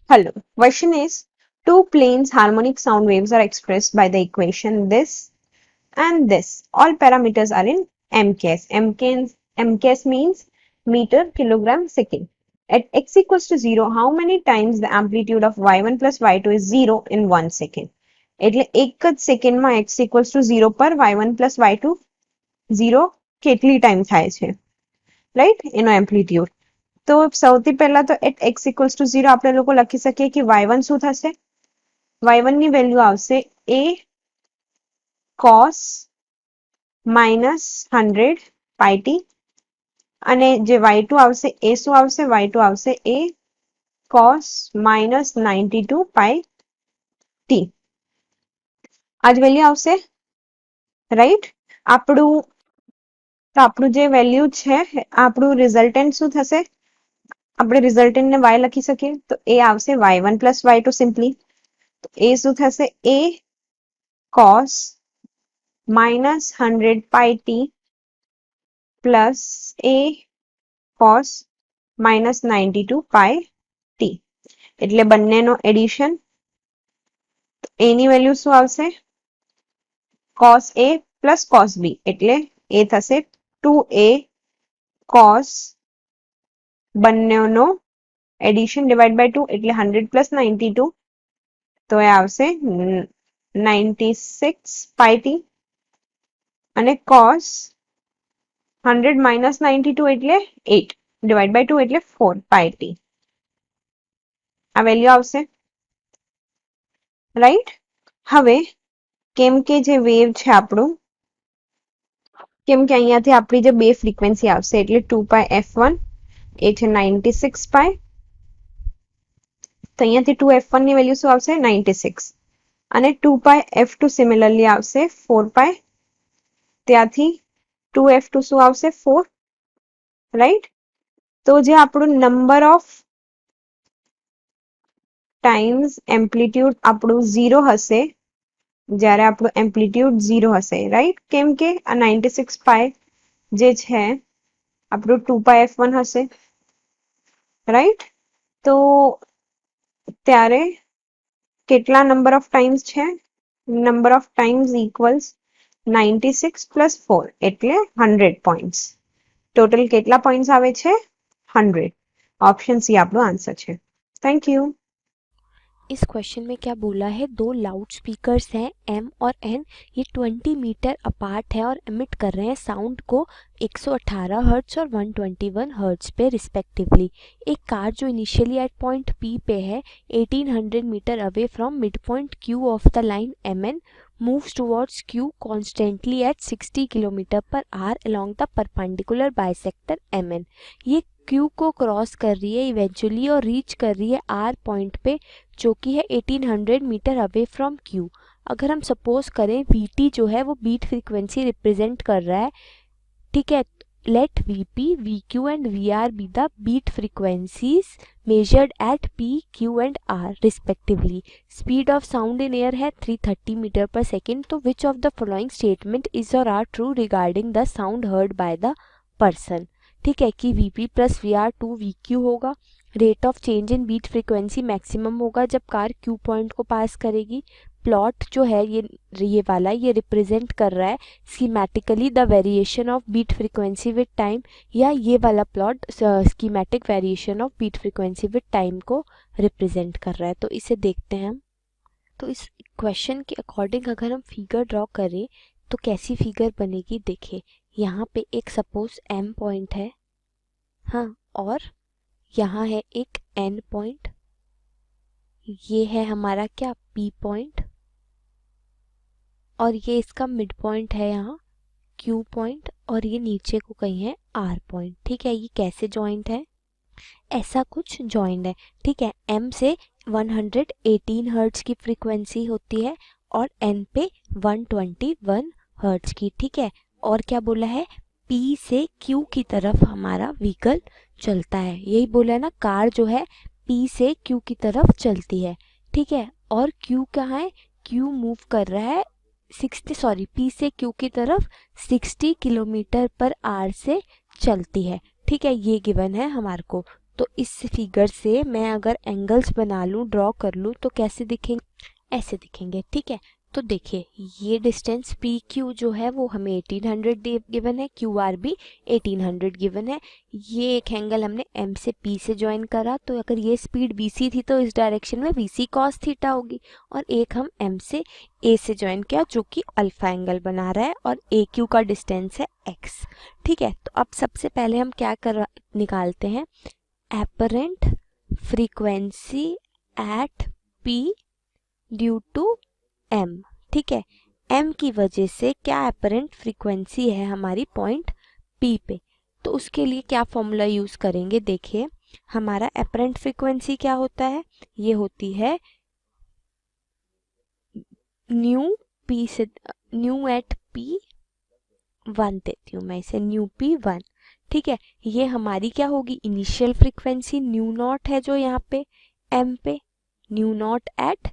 Hello. Question is, two planes harmonic sound waves are expressed by the equation this and this. All parameters are in MKS. MKS means meter, kilogram, second. At x equals to 0, how many times the amplitude of y1 plus y2 is 0 in 1 second? એટલે એક જ સેકન્ડમાં x equals to 0 પર y1 plus y2 0 કેટલી time થાય છે, right? એનો amplitude. તો સૌથી પહેલા તો એટ x equals to 0 આપણે લોકો લખી શકીએ કે y1 શું થશે? y1 ની વેલ્યુ આવશે a cos minus 100 pi t અને જે y2 આવશે એ શું આવશે? y2 આવશે a cos minus 92 pi t. આ જ વેલ્યુ આવશે, રાઈટ? આપણું જે વેલ્યુ છે આપણું રિઝલ્ટન્ટ શું થશે? આપણે રિઝલ્ટન્ટને y લખી શકીએ તો એ આવશે y1 plus y2 સિમ્પલી. તો એ શું થશે? a cos minus 100 pi t plus a cos minus 92 pi t. એટલે બંનેનો એડિશન. તો એની વેલ્યુ શું આવશે? cos a plus cos b એટલે એ થશે 2a cos બંનેનો એડિશન ડિવાઇડ બાય 2 એટલે 100 plus 92 તો એ આવશે 96 pi t અને cos 100 minus 92 એટલે 8 ડિવાઇડ બાય 2 એટલે 4 pi t. આ વેલ્યુ આવશે, રાઈટ? હવે કેમ કે જે વેવ છે આપણું, કેમ કે અહીંયાથી આપણી જે બે ફ્રીક્વન્સી આવશે એટલે 2 pi f1 એ છે 96 pi. તો અહીંયાથી 2f1 ની વેલ્યુ શું આવશે? 96 અને 2 pi f2 સિમિલરલી આવશે 4 pi. ત્યાંથી 2f2 શું આવશે? 4, રાઈટ? તો જે આપણું નંબર ઓફ ટાઈમ્સ એમ્પ્લિટ્યુડ આપણું 0 હશે, જ્યારે આપણું એમ્પ્લિટ્યુડ 0 હશે, રાઈટ? કેમ કે આ 96 પાય જે છે આપણું 2 પાય f1 હશે, રાઈટ? તો ત્યારે કેટલા નંબર ઓફ ટાઈમ્સ છે? Number of times equals 96 plus 4 એટલે 100 પોઈન્ટ્સ. ટોટલ કેટલા પોઈન્ટ્સ આવે છે? 100. ऑप्शन सी આપણો આન્સર છે. Thank you. इस क्वेश्चन में क्या बोला है, दो लाउड स्पीकर्स हैं M और N, ये 20 मीटर अपार्ट है और एमिट कर रहे हैं साउंड को 118 हर्ट्ज और 121 हर्ट्ज पे रिस्पेक्टिवली. एक कार जो इनिशियली एट पॉइंट P पे है 1800 metre away from mid point Q of the line MN moves towards Q constantly at 60 kilometre per hour along the perpendicular bisector MN. ये Q को cross कर रही है eventually और reach कर रही है R पॉइंट पे जो कि है 1800 मीटर अवे फ्रॉम Q. अगर हम सपोज करें Vt जो है वो बीट फ्रीक्वेंसी रिप्रेजेंट कर रहा है, ठीक है? Let Vp, Vq and Vr be the beat frequencies measured at P, Q and R respectively. Speed of sound in air है 330 मीटर पर सेकेंड. तो which of the following statement is or are true regarding the sound heard by the person? ठीक है कि Vp plus Vr 2Vq होगा. Rate of change in beat frequency maximum होगा जब car Q point को पास करेगी. Plot जो है ये वाला ये रिप्रेजेंट कर रहा है schematically the variation of beat frequency with time, या ये वाला plot schematic variation of beat frequency with time को रिप्रेजेंट कर रहा है. तो इसे देखते हैं हम. तो इस क्वेश्चन के अकॉर्डिंग अगर हम फिगर ड्रॉ करें तो कैसी फिगर बनेगी, देखिए यहाँ पे एक सपोज M पॉइंट है, हाँ, और यहाँ है एक N पॉइंट, ये है हमारा क्या P पॉइंट, और ये इसका मिड पॉइंट है यहाँ Q पॉइंट, और ये नीचे को कहीं है R पॉइंट. ठीक है, ये कैसे जॉइंट है? ऐसा कुछ जॉइंट है. ठीक है, M से 118 हर्ट्ज की फ्रीक्वेंसी होती है और N पे 121 हर्ट्ज की. ठीक है, और क्या बोला है? P से Q की तरफ हमारा व्हीकल चलता है. यही बोला है ना, कार जो है P से Q की तरफ चलती है. ठीक है, और Q कहाँ है? Q मूव कर रहा है P से Q की तरफ 60 किलोमीटर पर आवर से चलती है. ठीक है, ये गिवन है हमारे को. तो इस फिगर से मैं अगर एंगल्स बना लूँ, ड्रॉ कर लूँ, तो कैसे दिखेंगे? ऐसे दिखेंगे, ठीक है। तो देखिए ये डिस्टेंस पी क्यू जो है वो हमें 1800 गिवन है, क्यू आर भी 1800 गिवन है। ये एक एंगल हमने एम से पी से ज्वाइन करा, तो अगर ये स्पीड बी सी थी तो इस डायरेक्शन में वी सी कॉस थीटा होगी, और एक हम एम से ए से ज्वाइन किया जो कि अल्फा एंगल बना रहा है, और ए क्यू का डिस्टेंस है एक्स, ठीक है। तो अब सबसे पहले हम क्या निकालते हैं, apparent frequency at P due to m, ठीक है। m की वजह से क्या एपरेंट फ्रीक्वेंसी है हमारी पॉइंट p पे, तो उसके लिए क्या फॉर्मूला यूज करेंगे? देखिए हमारा एपरेंट फ्रीक्वेंसी क्या होता है, ये होती है न्यू p से न्यू एट p 1 देती हूँ मैं इसे, न्यू p 1, ठीक है। ये हमारी क्या होगी, इनिशियल फ्रीक्वेंसी न्यू नॉट है जो यहाँ पे m पे, न्यू नॉट एट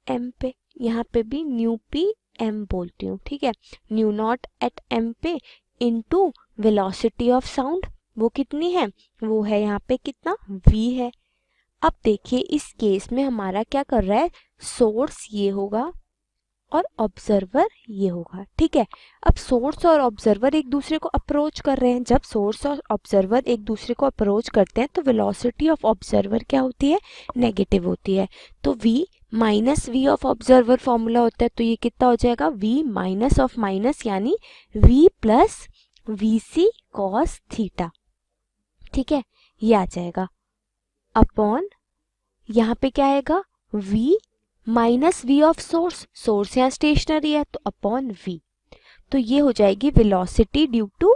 m पे, यहाँ पे भी न्यू पी एम बोलती हूँ, ठीक है। न्यू नॉट एट एम पे इनटू वेलोसिटी ऑफ साउंड, वो कितनी है, वो है यहाँ पे कितना, v है। अब देखिए इस केस में हमारा क्या कर रहा है, सोर्स ये होगा और ऑब्जर्वर ये होगा, ठीक है। अब सोर्स और ऑब्जर्वर एक दूसरे को अप्रोच कर रहे हैं, जब सोर्स और ऑब्जर्वर एक दूसरे को अप्रोच करते हैं तो वेलोसिटी ऑफ ऑब्जर्वर क्या होती है, नेगेटिव होती है। तो v minus we of observer formula होता है, तो ये कितना हो जाएगा, v माइनस ऑफ माइनस यानी v plus we C cos theta, ठीक है। ये आ जाएगा अपॉन, यहाँ पे क्या आएगा, v minus we of source, source यहाँ स्टेशनरी है तो अपॉन v, तो ये हो जाएगी velocity due to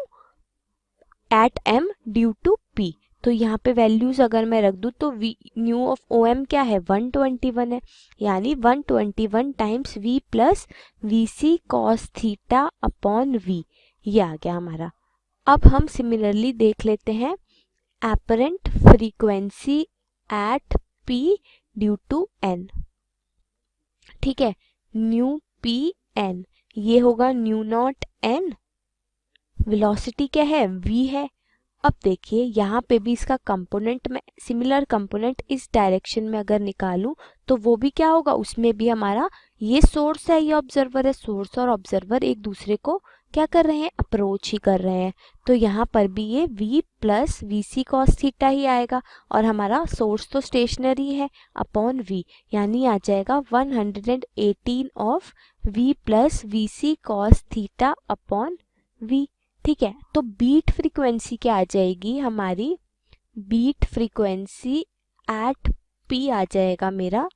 at m due to p। तो यहाँ पे वैल्यूज अगर मैं रख दूँ तो v nu of o m क्या है, 121 है, यानी 121 times v plus we C cos theta upon v, ये आ गया हमारा। अब हम सिमिलरली देख लेते हैं apparent frequency at p due to n, ठीक है। न्यू पी एन, ये होगा न्यू नॉट एन, वेलोसिटी क्या है, v है। अब देखिए यहाँ पे भी इसका कंपोनेंट में सिमिलर कंपोनेंट इस डायरेक्शन में अगर निकालूं तो वो भी क्या होगा, उसमें भी हमारा ये सोर्स है, ये ऑब्जर्वर है, सोर्स और ऑब्जर्वर एक दूसरे को क्या कर रहे हैं, अप्रोच ही कर रहे हैं। तो यहाँ पर भी ये v plus we C cos theta ही आएगा, और हमारा सोर्स तो स्टेशनरी है अपॉन v, यानी आ जाएगा 118 of v plus we C cos theta upon v, ठीक है। तो बीट फ्रीक्वेंसी क्या आ जाएगी हमारी, बीट फ्रीक्वेंसी एट p आ जाएगा मेरा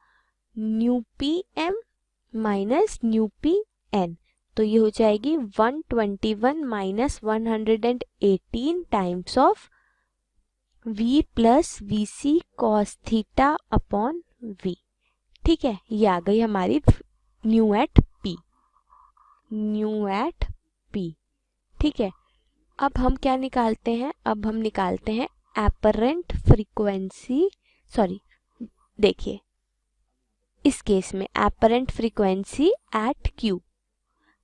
nu p m minus nu p n, तो ये हो जाएगी 121 माइनस 118 times of v plus we C cos theta upon v, ठीक है। ये आ गई हमारी nu at p, nu at p, ठीक है। अब हम क्या निकालते हैं, अब हम निकालते हैं एपरेंट फ्रीक्वेंसी, सॉरी देखिए इस केस में एपरेंट फ्रीक्वेंसी एट q,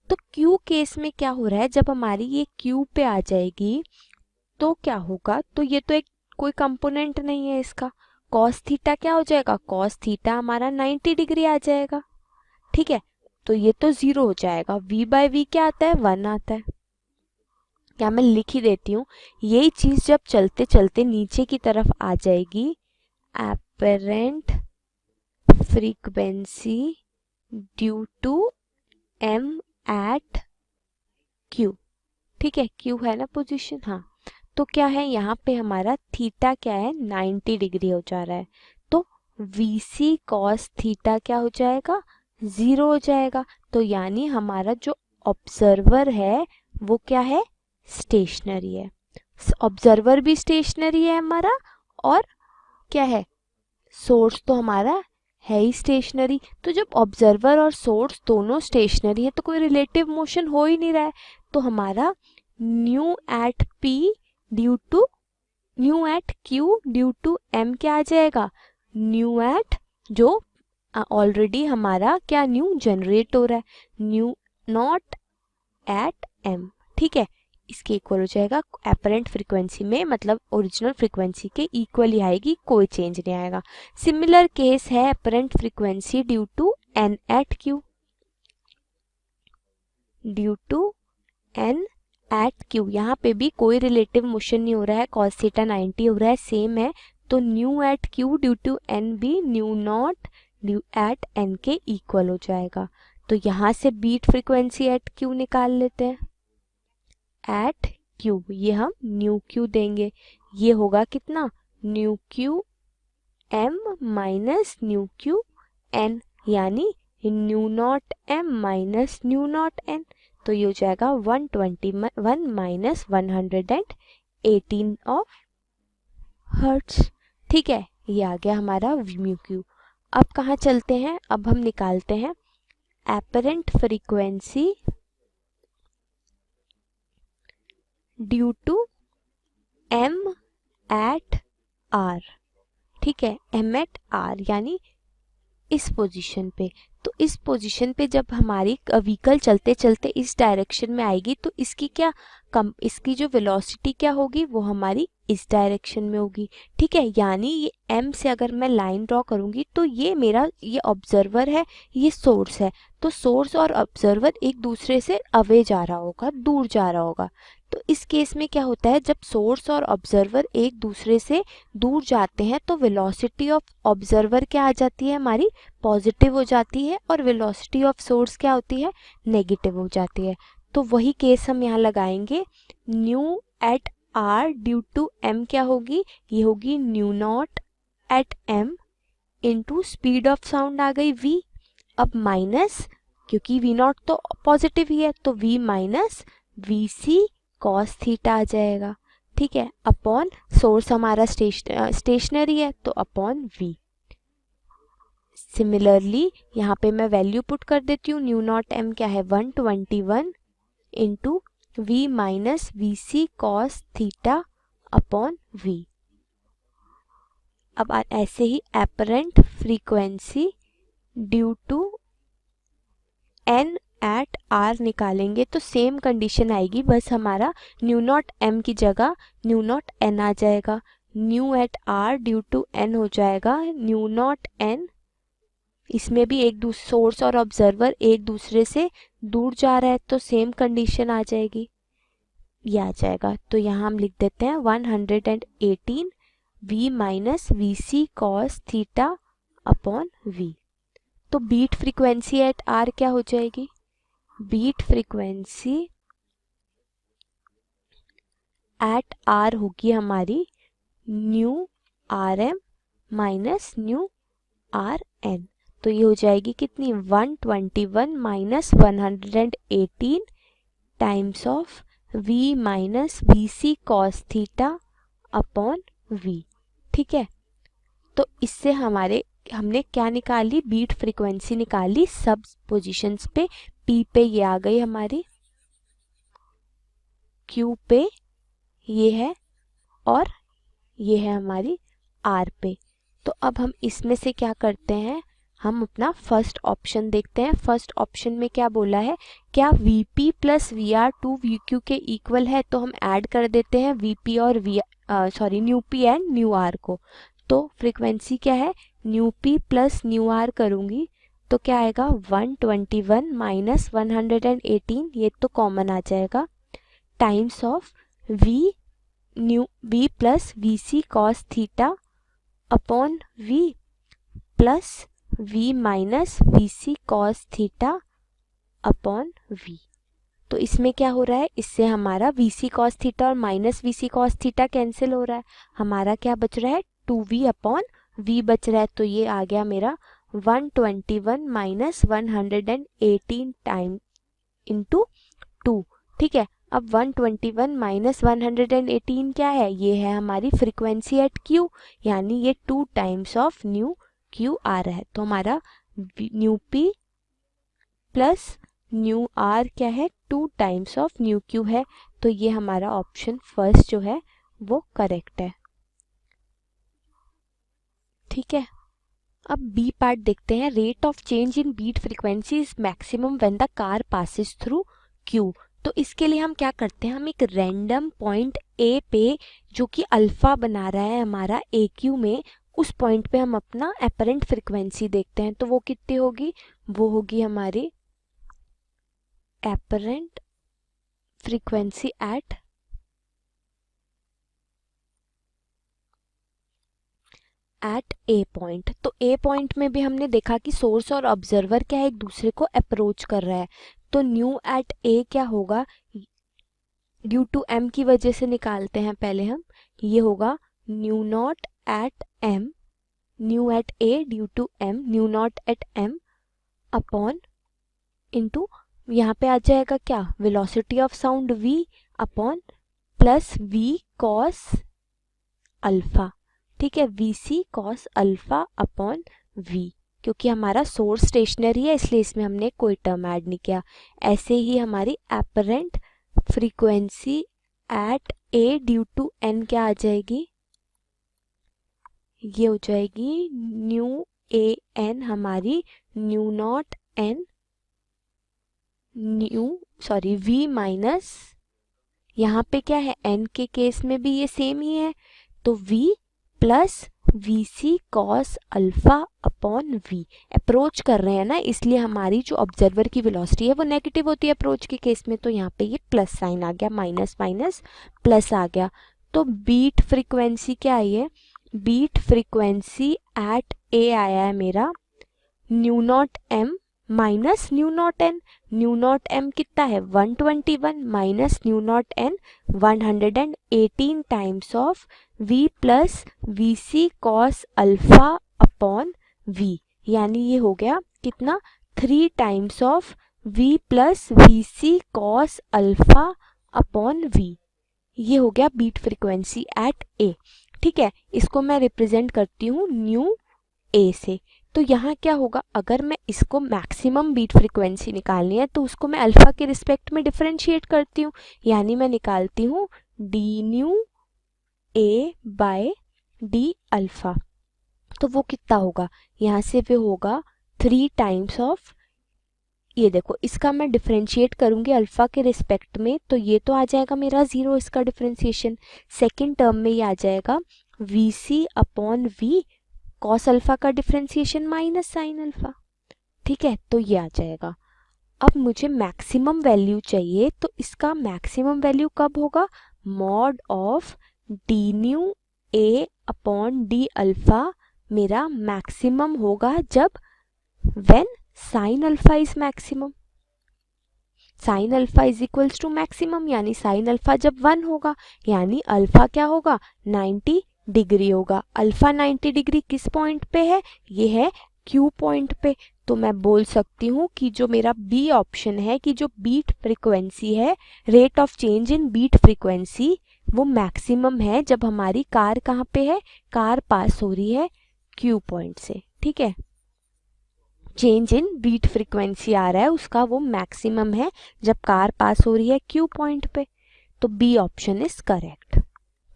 तो q केस में क्या हो रहा है, जब हमारी ये q पे आ जाएगी तो क्या होगा, तो ये तो एक कोई कंपोनेंट नहीं है इसका, cos थीटा क्या हो जाएगा, cos थीटा हमारा 90 डिग्री आ जाएगा, ठीक है। तो ये तो 0 हो जाएगा, v बाय v क्या आता है, 1 आता है। क्या मैं लिख ही देती हूँ, यही चीज जब चलते चलते नीचे की तरफ आ जाएगी, apparent frequency due to m at q, ठीक है, q है ना पोजीशन, हाँ। तो क्या है यहाँ पे हमारा थीटा क्या है, 90 डिग्री हो जा रहा है, तो वी सी कॉस थीटा क्या हो जाएगा, 0 हो जाएगा। तो यानी हमारा जो ऑब्जर्वर है वो क्या है, स्टेशनरी है, ऑब्जर्वर भी स्टेशनरी है हमारा, और क्या है, सोर्स तो हमारा है ही स्टेशनरी। तो जब ऑब्जर्वर और सोर्स दोनों स्टेशनरी है तो कोई रिलेटिव मोशन हो ही नहीं रहा है, तो हमारा nu at p due to nu at q due to m क्या आ जाएगा, न्यू एट जो ऑलरेडी हमारा क्या न्यू जनरेट हो रहा है, न्यू नॉट एट m, ठीक है। इसके इक्वल हो जाएगा। एपरेंट फ्रीक्वेंसी में मतलब ओरिजिनल फ्रीक्वेंसी के इक्वल ही आएगी, कोई चेंज नहीं आएगा। सिमिलर केस है apparent frequency due to N at Q, due to N at q. यहाँ पे भी कोई रिलेटिव मोशन नहीं हो रहा है, कॉस थीटा 90 हो रहा है, सेम है। तो nu at Q due to N भी nu naught due at N के इक्वल हो जाएगा। तो यहाँ से बीट फ्रीक्वेंसी एट क्यू निकाल लेते हैं। एट क्यू ये हम न्यू क्यू देंगे, ये होगा कितना, nu Q M minus nu Q N, यानी nu naught M minus nu naught N. तो ये हो जाएगा 121 माइनस 118 ऑफ हर्ट्ज। ठीक है, ये आ गया हमारा म्यू क्यू। अब कहाँ चलते हैं, अब हम निकालते हैं apparent frequency due to m at r. ठीक है, एम एट आर यानी इस पोजीशन पे। तो इस पोजीशन पे जब हमारी व्हीकल चलते चलते इस डायरेक्शन में आएगी तो इसकी क्या इसकी जो वेलोसिटी क्या होगी, वो हमारी इस डायरेक्शन में होगी। ठीक है, यानी ये एम से अगर मैं लाइन ड्रॉ करूंगी तो ये मेरा ये ऑब्जर्वर है, ये सोर्स है। तो सोर्स और ऑब्जर्वर एक दूसरे से अवे जा रहा होगा, दूर जा रहा होगा। तो इस केस में क्या होता है, जब सोर्स और ऑब्जर्वर एक दूसरे से दूर जाते हैं तो वेलोसिटी ऑफ ऑब्जर्वर क्या आ जाती है, हमारी पॉजिटिव हो जाती है, और वेलोसिटी ऑफ सोर्स क्या होती है, नेगेटिव हो जाती है। तो वही केस हम यहाँ लगाएंगे। Nu at are due to M क्या होगी, ये होगी nu naught at M into speed of sound आ गई v। अब माइनस, क्योंकि v नॉट तो पॉजिटिव ही है, तो v minus we C cos theta आ जाएगा। ठीक है, अपॉन सोर्स हमारा स्टेशनरी है तो अपॉन v। सिमिलरली यहाँ पे मैं वैल्यू पुट कर देती हूँ, न्यू नॉट एम क्या है 121 into v minus we C cos theta upon v। अब ऐसे ही apparent frequency due to N at R निकालेंगे तो सेम कंडीशन आएगी, बस हमारा न्यू नॉट एम की जगह न्यू नॉट एन आ जाएगा। Nu at are due to n हो जाएगा न्यू नॉट एन। इसमें भी एक दूसरे सोर्स और ऑब्जर्वर एक दूसरे से दूर जा रहा है तो सेम कंडीशन आ जाएगी, ये आ जाएगा। तो यहाँ हम लिख देते हैं 118 v minus we C cos theta upon v। तो बीट फ्रीक्वेंसी एट आर क्या हो जाएगी, बीट फ्रीक्वेंसी एट आर होगी हमारी nu r m minus nu r n. तो ये हो जाएगी कितनी, 121 माइनस 118 times of v minus we C cos theta upon v। ठीक है, तो इससे हमने क्या निकाली, बीट फ्रीक्वेंसी निकाली सब पोजीशंस पे। p पे ये आ गई हमारी, q पे ये है, और ये है हमारी r पे। तो अब हम इसमें से क्या करते हैं, हम अपना फर्स्ट ऑप्शन देखते हैं। फर्स्ट ऑप्शन में क्या बोला है, क्या Vp plus Vr to Vq के इक्वल है, तो हम ऐड कर देते हैं Vp और nu P and nu R को। तो फ्रीक्वेंसी क्या है, nu P plus nu R करूँगी तो क्या आएगा 121 माइनस 118, ये तो कॉमन आ जाएगा, times of V plus we C cos theta upon V plus v minus we C cos theta upon v। तो इसमें क्या हो रहा है, इससे हमारा वी सी कॉस थीटा और minus we C cos theta cancel हो रहा है, हमारा क्या बच रहा है 2v अपॉन v बच रहा है। तो ये आ गया मेरा 121 माइनस 118 टाइम इंटू 2। ठीक है, अब 121 माइनस 118 क्या है, ये है हमारी फ्रीक्वेंसी एट q, यानी ये 2 टाइम्स ऑफ न्यू q आ रहा है। तो हमारा new p plus nu r क्या है, 2 टाइम्स ऑफ न्यू q है। तो ये हमारा ऑप्शन फर्स्ट जो है वो करेक्ट है। ठीक है, अब बी पार्ट देखते हैं। Rate of change in beat frequency is maximum when the car passes through q। तो इसके लिए हम क्या करते हैं, हम एक रैंडम पॉइंट ए पे जो कि अल्फा बना रहा है हमारा ए क्यू में, उस पॉइंट पे हम अपना एपरेंट फ्रिक्वेंसी देखते हैं। तो वो कितनी होगी, वो होगी हमारी एपरेंट फ्रीक्वेंसी एट ए पॉइंट। तो ए पॉइंट में भी हमने देखा कि सोर्स और ऑब्जर्वर क्या है, एक दूसरे को अप्रोच कर रहा है। तो न्यू एट ए क्या होगा, ड्यू टू एम की वजह से निकालते हैं पहले हम, ये होगा nu naught at m, nu at a due to m, nu naught at m upon into यहाँ पे आ जाएगा क्या, velocity of sound v upon plus v cos alpha. ठीक है, vc cos alpha upon v, क्योंकि हमारा सोर्स स्टेशनरी है इसलिए इसमें हमने कोई टर्म ऐड नहीं किया। ऐसे ही हमारी apparent frequency at a due to n क्या आ जाएगी, ये हो जाएगी न्यू ए एन हमारी nu naught n v minus, यहाँ पे क्या है n के केस में भी ये सेम ही है, तो v plus we C cos alpha upon v। Approach कर रहे हैं ना, इसलिए हमारी जो ऑब्जर्वर की वेलोसिटी है वो नेगेटिव होती है अप्रोच के केस में, तो यहाँ पे ये प्लस साइन आ गया, माइनस माइनस प्लस आ गया। तो बीट फ्रीक्वेंसी क्या आई है, बीट फ्रीक्वेंसी एट ए आया है मेरा nu naught M minus nu naught n. Nu naught m कितना है 121 माइनस nu naught n 118 times of v plus we C cos alpha upon v, यानी ये हो गया कितना 3 times of v plus we C cos alpha upon v। ये हो गया बीट फ्रीक्वेंसी एट ए। ठीक है, इसको मैं रिप्रेजेंट करती हूँ न्यू ए से। तो यहाँ क्या होगा, अगर मैं इसको मैक्सिमम बीट फ्रीक्वेंसी निकालनी है तो उसको मैं अल्फा के रिस्पेक्ट में डिफरेंशिएट करती हूँ, यानी मैं निकालती हूँ d nu a by D alpha. तो वो कितना होगा, यहाँ से वो होगा 3 टाइम्स ऑफ, ये देखो इसका मैं डिफरेंशिएट करूंगी अल्फा के रिस्पेक्ट में, तो ये तो आ जाएगा मेरा 0 इसका डिफरेंशिएशन। सेकेंड टर्म में ये आ जाएगा v c upon v cos alpha का डिफरेंशिएशन माइनस साइन अल्फा। ठीक है, तो ये आ जाएगा। अब मुझे मैक्सिमम वैल्यू चाहिए, तो इसका मैक्सिमम वैल्यू कब होगा, mod of d nu a upon d alpha मेरा मैक्सिमम होगा जब when sine alpha is maximum. Sine alpha is equals to maximum, यानी साइन अल्फा जब 1 होगा, यानी अल्फा क्या होगा 90 डिग्री होगा। अल्फा 90 डिग्री किस पॉइंट पे है, ये है क्यू पॉइंट पे। तो मैं बोल सकती हूँ कि जो मेरा बी ऑप्शन है कि जो बीट फ्रीक्वेंसी है, rate of change in beat frequency, वो मैक्सिमम है जब हमारी कार कहाँ पे है, कार पास हो रही है क्यू पॉइंट से। ठीक है, चेंज इन बीट फ्रीक्वेंसी आ रहा है उसका वो मैक्सिमम है जब कार पास हो रही है क्यू पॉइंट पे। तो बी ऑप्शन इज करेक्ट।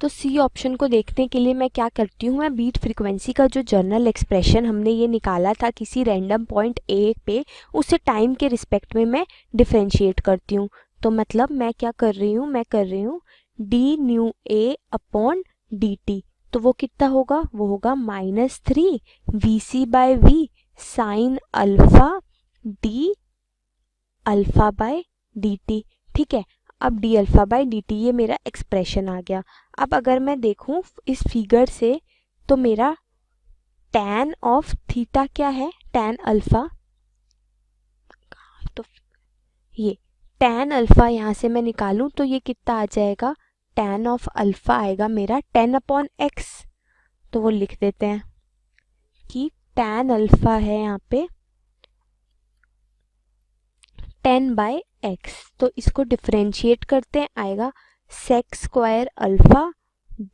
तो सी ऑप्शन को देखने के लिए मैं क्या करती हूँ, मैं बीट फ्रीक्वेंसी का जो जनरल एक्सप्रेशन हमने ये निकाला था किसी रैंडम पॉइंट ए पे, उसे टाइम के रिस्पेक्ट में मैं डिफरेंशिएट करती हूँ। तो मतलब मैं क्या कर रही हूँ, मैं कर रही हूँ d nu a upon d t. तो वो कितना होगा, वो होगा -3 v c by v sine alpha d alpha by d t. ठीक है, अब d alpha by d t ये मेरा एक्सप्रेशन आ गया। अब अगर मैं देखूं इस फिगर से तो मेरा tan ऑफ थीटा क्या है, tan अल्फा, तो ये tan अल्फा यहाँ से मैं निकालूं तो ये कितना आ जाएगा, tan ऑफ अल्फा आएगा मेरा 10/x। तो वो लिख देते हैं कि tan अल्फा है यहाँ पे 10/x। तो इसको डिफरेंशिएट करते हैं, आएगा sec square alpha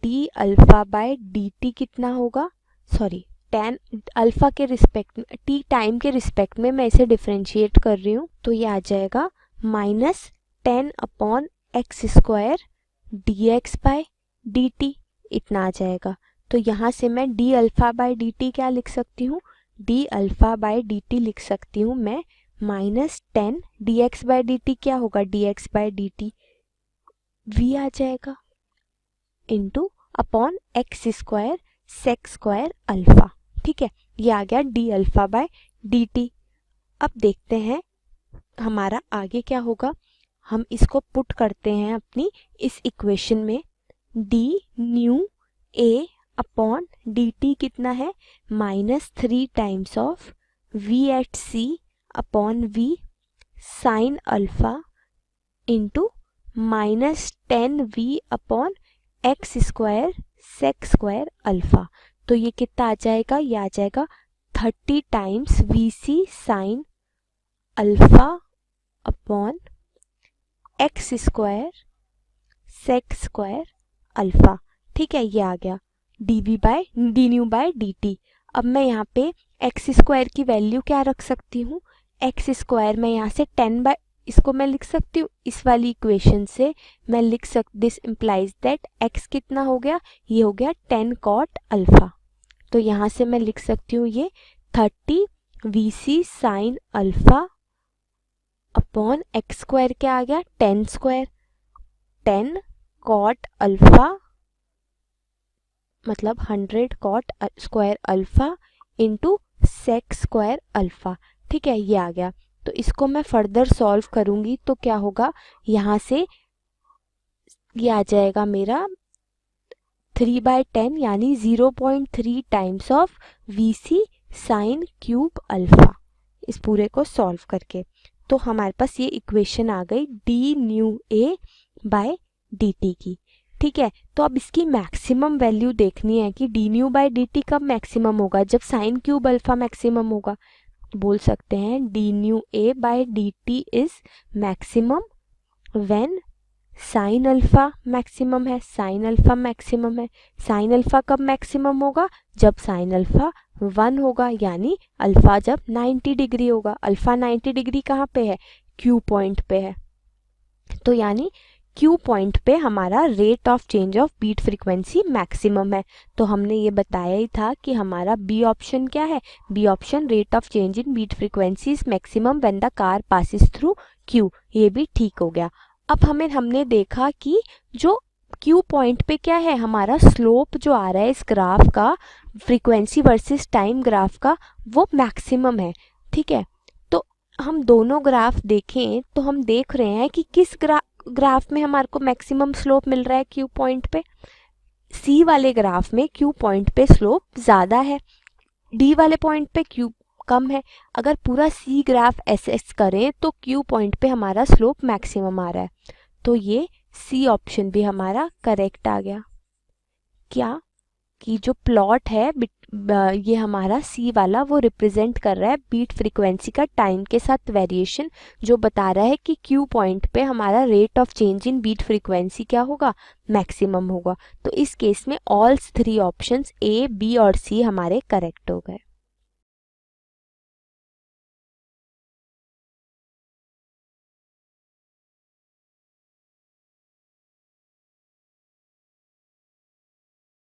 d alpha by d t कितना होगा, सॉरी tan अल्फा के रिस्पेक्ट में, टी टाइम के रिस्पेक्ट में मैं इसे डिफरेंशिएट कर रही हूँ, तो ये आ जाएगा -10/x square d x by d t, इतना आ जाएगा। तो यहाँ से मैं d alpha by d t क्या लिख सकती हूँ, d alpha by d t लिख सकती हूँ मैं -10 dx बाय dt क्या होगा, dx बाय dt v आ जाएगा into upon x square sec square alpha. ठीक है, ये आ गया d alpha by d t. अब देखते हैं हमारा आगे क्या होगा। हम इसको पुट करते हैं अपनी इस इक्वेशन में। D nu a upon d t कितना है, -3 times of v at c upon v sine alpha into -10 v upon x square sec square alpha. तो ये कितना आ जाएगा, ये आ जाएगा 30 times v c sine alpha upon x square sec square alpha. ठीक है, ये आ गया d nu by d t. अब मैं यहाँ पे एक्स स्क्वायर की वैल्यू क्या रख सकती हूँ, एक्स स्क्वायर मैं यहाँ से 10 बाय, इसको मैं लिख सकती हूँ इस वाली इक्वेशन से मैं लिख दिस इम्प्लाइज दैट एक्स कितना हो गया, ये हो गया 10 कॉट अल्फा। तो यहाँ से मैं लिख सकती हूँ ये 30 v c sine alpha upon x square क्या आ गया 10 स्क्वायर, 10 कॉट अल्फा मतलब 100 cot square alpha into sec square alpha. ठीक है, ये आ गया। तो इसको मैं फर्दर सॉल्व करूंगी तो क्या होगा, यहाँ से ये आ जाएगा मेरा 3/10 यानी 0.3 times of v c sine cube alpha, इस पूरे को सॉल्व करके। तो हमारे पास ये इक्वेशन आ गई D nu a by d T की। ठीक है, तो अब इसकी मैक्सिमम वैल्यू देखनी है कि d nu by d t कब मैक्सिमम होगा, जब साइन क्यूब अल्फा मैक्सिमम होगा। बोल सकते हैं d nu a by d t is maximum when sine alpha maximum है, साइन अल्फा मैक्सिमम है। साइन अल्फा कब मैक्सिमम होगा, जब साइन अल्फा 1 होगा, यानी अल्फा जब 90 डिग्री होगा। अल्फा 90 डिग्री कहाँ पे है, क्यू पॉइंट पे है। तो यानी क्यू पॉइंट पे हमारा rate of change of beat frequency maximum है। तो हमने ये बताया ही था कि हमारा बी ऑप्शन क्या है, B option rate of change in beat frequency is maximum when the car passes through q, ये भी ठीक हो गया। अब हमने देखा कि जो क्यू पॉइंट पे क्या है, हमारा स्लोप जो आ रहा है इस ग्राफ का, फ्रीक्वेंसी वर्सेस टाइम ग्राफ का, वो मैक्सिमम है। ठीक है, तो हम दोनों ग्राफ देखें तो हम देख रहे हैं कि किस ग्राफ में हमारे को मैक्सिमम स्लोप मिल रहा है क्यू पॉइंट पे। सी वाले ग्राफ में क्यू पॉइंट पे स्लोप ज़्यादा है, डी वाले पॉइंट पे क्यू कम है। अगर पूरा सी ग्राफ एसेस करें तो क्यू पॉइंट पे हमारा स्लोप मैक्सिमम आ रहा है। तो ये सी ऑप्शन भी हमारा करेक्ट आ गया। क्या कि जो प्लॉट है ये हमारा सी वाला वो रिप्रेजेंट कर रहा है बीट फ्रीक्वेंसी का टाइम के साथ वेरिएशन, जो बता रहा है कि क्यू पॉइंट पे हमारा rate of change in beat frequency क्या होगा, मैक्सिमम होगा। तो इस केस में ऑल 3 ऑप्शंस ए बी और सी हमारे करेक्ट हो गए।